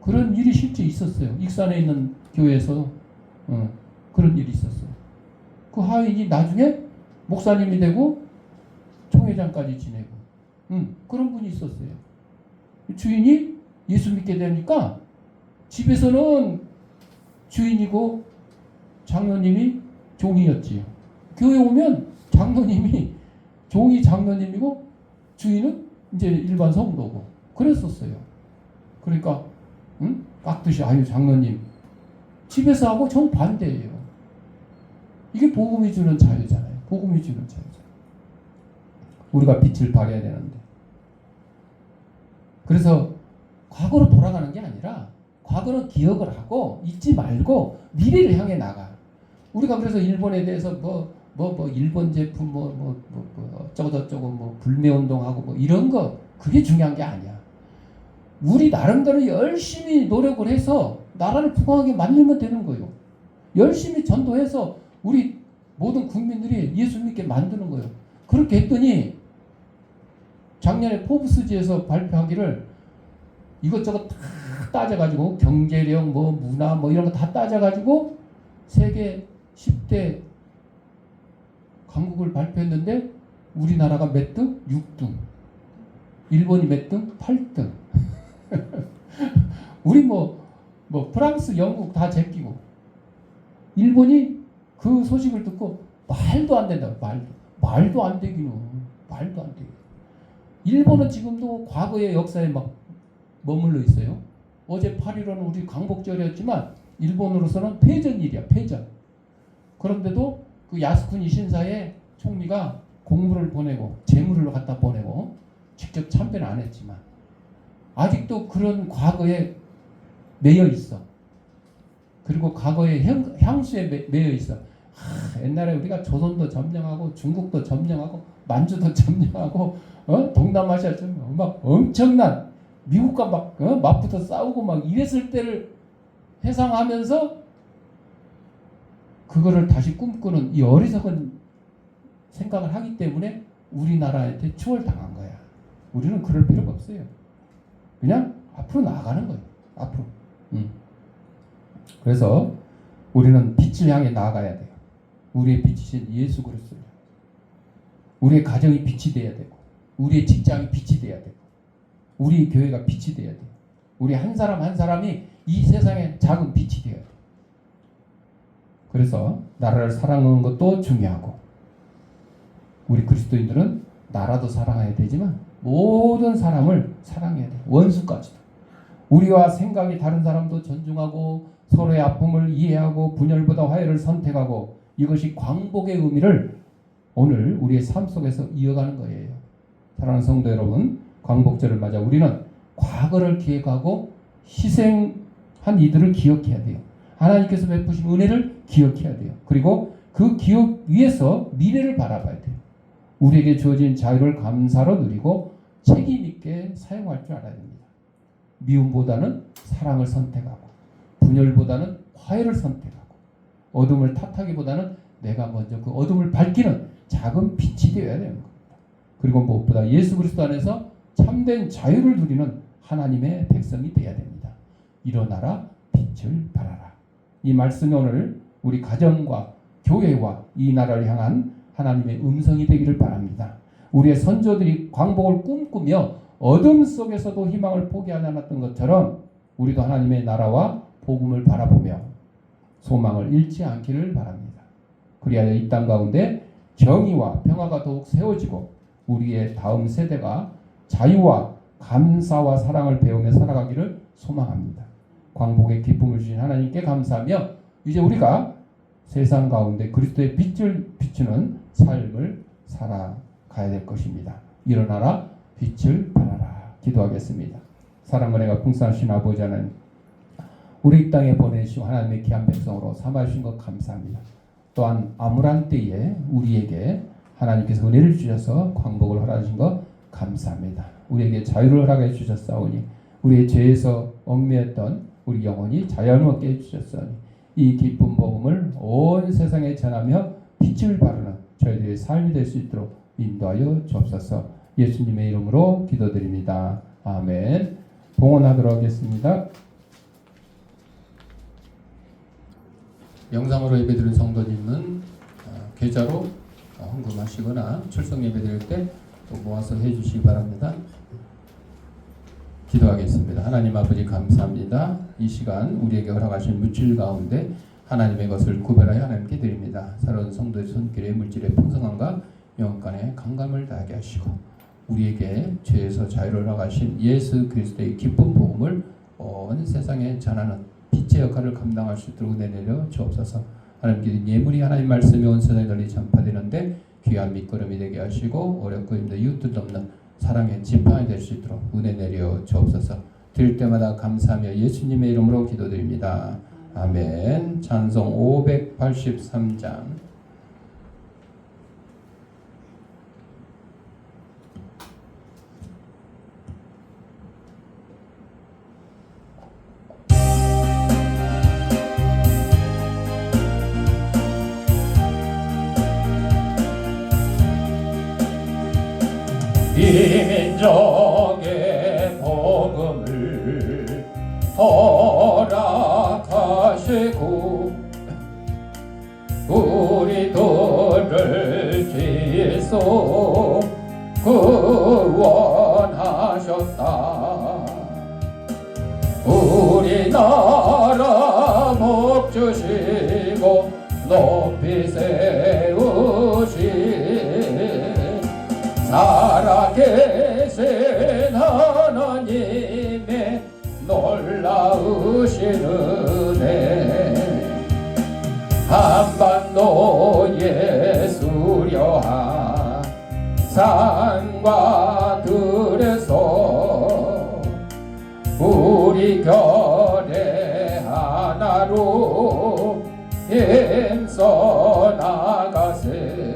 그런 일이 실제 있었어요. 익산에 있는 교회에서 그런 일이 있었어요. 그 하인이 나중에 목사님이 되고 총회장까지 지내고 그런 분이 있었어요. 주인이 예수 믿게 되니까 집에서는 주인이고 장로님이 종이었지요. 교회 오면 장로님이 종이 장로님이고 주인은 이제 일반 성도고 그랬었어요. 그러니까 깍듯이 아유 장로님 집에서 하고 정반대예요. 이게 복음이 주는 자유잖아요. 복음이 주는 자유잖아요. 우리가 빛을 발해야 되는데 그래서 과거로 돌아가는 게 아니라 과거는 기억을 하고 잊지 말고 미래를 향해 나가. 우리가 그래서 일본에 대해서 일본 제품 어쩌고 불매운동하고 뭐 이런 거 그게 중요한 게 아니야. 우리 나름대로 열심히 노력을 해서 나라를 부강하게 만들면 되는 거예요. 열심히 전도해서 우리 모든 국민들이 예수 믿게 만드는 거예요. 그렇게 했더니 작년에 포브스지에서 발표하기를 이것저것 다 따져가지고 경제력, 문화, 이런 거 다 따져가지고 세계 10대 강국을 발표했는데 우리나라가 몇 등? 6등. 일본이 몇 등? 8등. 우리 프랑스, 영국 다 제끼고 일본이 그 소식을 듣고 말도 안 된다고. 말도 안 되기는. 말도 안 되기. 일본은 지금도 과거의 역사에 막 머물러 있어요. 어제 8.15는 우리 광복절이었지만 일본으로서는 패전일이야. 패전. 그런데도 그 야스쿠니 신사에 총리가 공물을 보내고 재물을 갖다 보내고 직접 참배는 안 했지만 아직도 그런 과거에 매여 있어. 그리고 과거의 향수에 매여 있어. 옛날에 우리가 조선도 점령하고 중국도 점령하고 만주도 점령하고 동남아시아 점령 막 엄청난 미국과 막 맞붙어 싸우고 막 이랬을 때를 회상하면서 그거를 다시 꿈꾸는 이 어리석은 생각을 하기 때문에 우리나라한테 추월당한 거야. 우리는 그럴 필요가 없어요. 그냥 앞으로 나아가는 거예요. 앞으로. 그래서 우리는 빛을 향해 나아가야 돼요. 우리의 빛이신 예수 그리스도. 우리의 가정이 빛이 되어야 되고, 우리의 직장이 빛이 되어야 되고, 우리 교회가 빛이 되어야 돼요. 우리 한 사람 한 사람이 이 세상에 작은 빛이 되어야 돼요. 그래서 나라를 사랑하는 것도 중요하고, 우리 그리스도인들은 나라도 사랑해야 되지만 모든 사람을 사랑해야 돼요. 원수까지도. 우리와 생각이 다른 사람도 존중하고 서로의 아픔을 이해하고 분열보다 화해를 선택하고, 이것이 광복의 의미를 오늘 우리의 삶 속에서 이어가는 거예요. 사랑하는 성도 여러분, 광복절을 맞아 우리는 과거를 기억하고 희생한 이들을 기억해야 돼요. 하나님께서 베푸신 은혜를 기억해야 돼요. 그리고 그 기억 위에서 미래를 바라봐야 돼요. 우리에게 주어진 자유를 감사로 누리고 책임 있게 사용할 줄 알아야 됩니다. 미움보다는 사랑을 선택하고, 분열보다는 화해를 선택하고, 어둠을 탓하기보다는 내가 먼저 그 어둠을 밝히는 작은 빛이 되어야 되는 겁니다. 그리고 무엇보다 예수 그리스도 안에서 참된 자유를 누리는 하나님의 백성이 되어야 됩니다. 일어나라, 빛을 발하라. 이 말씀이 오늘 우리 가정과 교회와 이 나라를 향한 하나님의 음성이 되기를 바랍니다. 우리의 선조들이 광복을 꿈꾸며 어둠 속에서도 희망을 포기하지 않았던 것처럼 우리도 하나님의 나라와 복음을 바라보며 소망을 잃지 않기를 바랍니다. 그리하여 이 땅 가운데 정의와 평화가 더욱 세워지고 우리의 다음 세대가 자유와 감사와 사랑을 배우며 살아가기를 소망합니다. 광복의 기쁨을 주신 하나님께 감사하며 이제 우리가 세상 가운데 그리스도의 빛을 비추는 삶을 살아가야 될 것입니다. 일어나라, 빛을 발하라. 기도하겠습니다. 사랑과 은혜가 풍성하신 아버지 하나님, 우리 이 땅에 보내시고 하나님의 귀한 백성으로 삼아주신 것 감사합니다. 또한 암울한 때에 우리에게 하나님께서 은혜를 주셔서 광복을 허락하신 것 감사합니다. 우리에게 자유를 허락해 주셨사오니 우리의 죄에서 얽매였던 우리 영혼이 자유를 얻게 해주셨사오니 이 기쁜 복음을 온 세상에 전하며 빛을 바르는 저희들의 삶이 될 수 있도록 인도하여 주옵소서. 예수님의 이름으로 기도드립니다. 아멘. 봉헌하도록 하겠습니다. 영상으로 예배드린 성도님은 계좌로 헌금하시거나 출석 예배드릴 때 또 모아서 해주시기 바랍니다. 기도하겠습니다. 하나님 아버지 감사합니다. 이 시간 우리에게 허락하신 물질 가운데 하나님의 것을 구별하여 하나님께 드립니다. 살아온 성도의 손길에 물질의 풍성함과 영혼간의 강감을 다하게 하시고 우리에게 죄에서 자유를 허락하신 예수 그리스도의 기쁜 복음을 온 세상에 전하는 빛의 역할을 감당할 수 있도록 내려 주옵소서. 하나님께 예물이 하나님 말씀이 온 세상에 널리 전파되는데 귀한 밑거름이 되게 하시고 어렵고 힘든 이웃도 없는 사랑의 지팡이 될 수 있도록 은혜 내려 주옵소서. 드릴 때마다 감사하며 예수님의 이름으로 기도드립니다. 아멘. 찬송 583장. 이 민족의 복음을 허락하시고 우리들을 지소 구원하셨다. 우리나라 복 주시고 높이 세우시 살아계신 하나님의 놀라우신 은혜 한반도의 수려한 산과 들에서 우리 결의 하나로 힘써 나가세.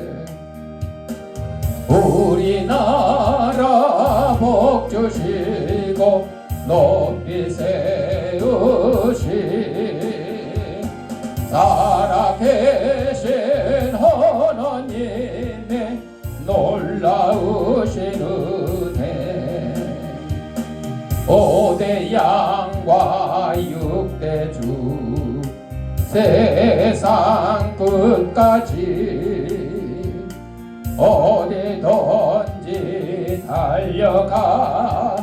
우리나라 복 주시고 높이 세우시 살아계신 하나님의 놀라우신 은혜 5대 양과 6대 주 세상 끝까지 어디든지 달려가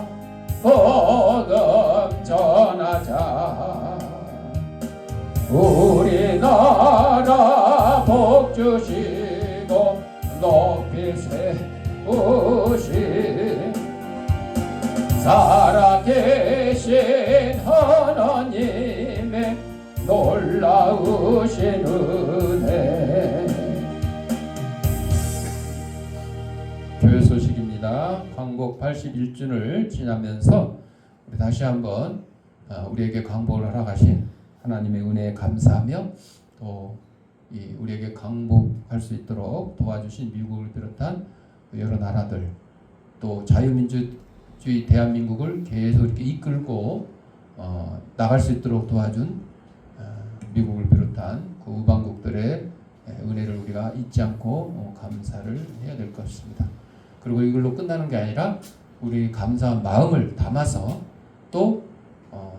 복음 전하자. 우리나라 복 주시고 높이 세우신 살아계신 하나님의 놀라우신 은혜. 교회 소식입니다. 광복 81주를 지나면서 우리 다시 한번 우리에게 광복을 허락하신 하나님의 은혜에 감사하며 또 우리에게 광복할 수 있도록 도와주신 미국을 비롯한 여러 나라들 또 자유민주주의 대한민국을 계속 이렇게 이끌고 나갈 수 있도록 도와준 미국을 비롯한 그 우방국들의 은혜를 우리가 잊지 않고 감사를 해야 될 것입니다. 그리고 이걸로 끝나는 게 아니라 우리 감사한 마음을 담아서 또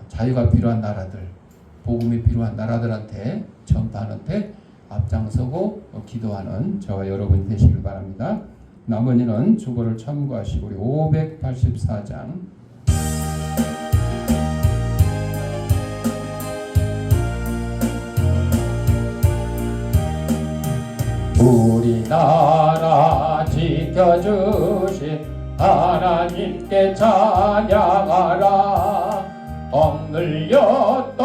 자유가 필요한 나라들, 복음이 필요한 나라들한테 전파하는데 앞장서고 기도하는 저와 여러분이 되시길 바랍니다. 나머지는 주보를 참고하시고 우리 584장 우리나라 지켜주신 하나님께 찬양하라. 억눌렸던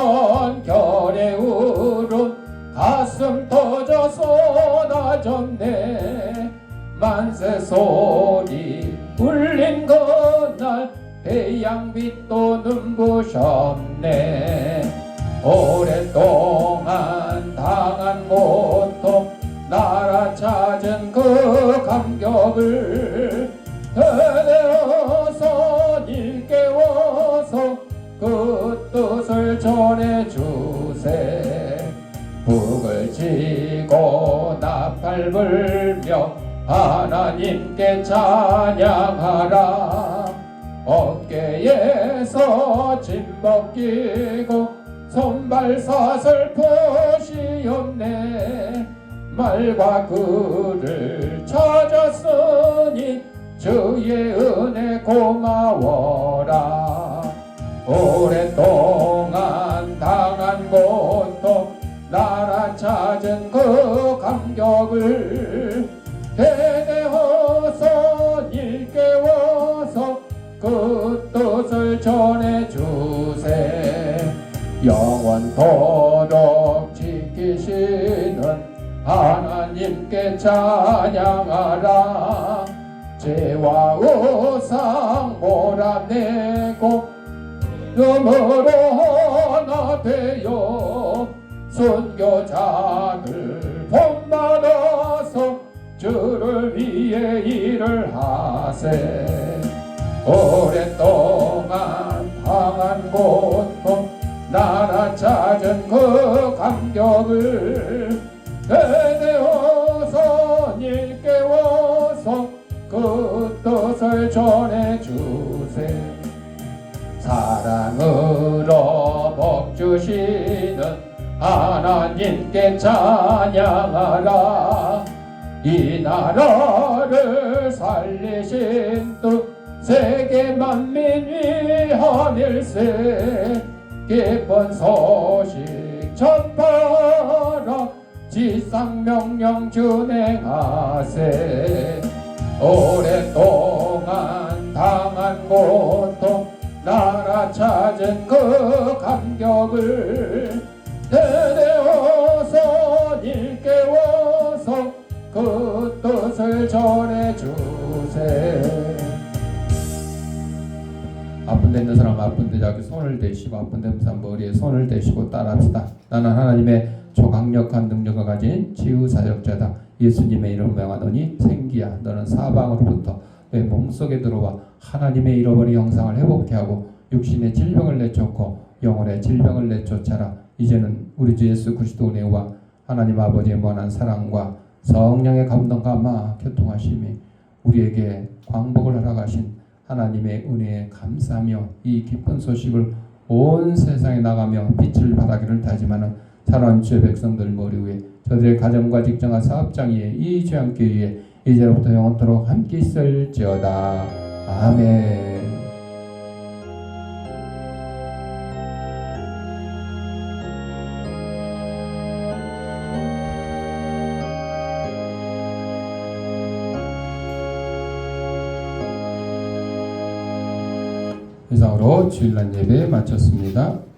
결의 울음 가슴 터져 쏟아졌네. 만세 소리 울린 그날 태양빛도 눈부셨네. 오랫동안 당한 고통 나라 찾은 그 감격을 되뇌어서 일깨워서 그 뜻을 전해주세. 북을 지고 나팔 불며 하나님께 찬양하라. 어깨에서 짐 벗기고 손발 사슬 푸시었네. 말과 글을 찾았으니 주의 은혜 고마워라. 오랫동안 당한 고통 나라 찾은 그 감격을 되뇌어서 일깨워서 그 뜻을 전해주세. 영원토록 지키시는 하나님께 찬양하라. 죄와 우상 몰아내고 눈으로 하나 되어 순교자들 본받아서 주를 위해 일을 하세. 오랫동안 당한 고통 나라 찾은 그 감격을 되뇌어서 일깨워서 그 뜻을 전해주세. 사랑으로 복 주시는 하나님께 찬양하라. 이 나라를 살리신 뜻 세계 만민 위함일세. 기쁜 소식 전파하라. 지상명령 준행하세. 오랫동안 당한 고통 나라 찾은 그 감격을 되뇌어서 일깨워서 그 뜻을 전해주세. 아픈 데 있는 사람 아픈 데 자기 손을 대시고 아픈 데 있는 사람 머리에 손을 대시고 따라합시다. 나는 하나님의 초강력한 능력을 가진 치유사역자다. 예수님의 이름을 명하노니 생기야 너는 사방으로부터 내 몸속에 들어와 하나님의 잃어버린 형상을 회복케 하고 육신의 질병을 내쫓고 영혼의 질병을 내쫓아라. 이제는 우리 주 예수 그리스도 은혜와 하나님 아버지의 무한한 사랑과 성령의 감동과 교통하심이 우리에게 광복을 허락하신 하나님의 은혜에 감사하며 이 기쁜 소식을 온 세상에 나가며 빛을 발하기를 다짐하는 사랑하는 주의 백성들 머리 위에 저들의 가정과 직장과 사업장 위에 이 죄악계 위에 이제로부터 영원토록 함께 있을지어다. 아멘. 이상으로 주일날 예배 마쳤습니다.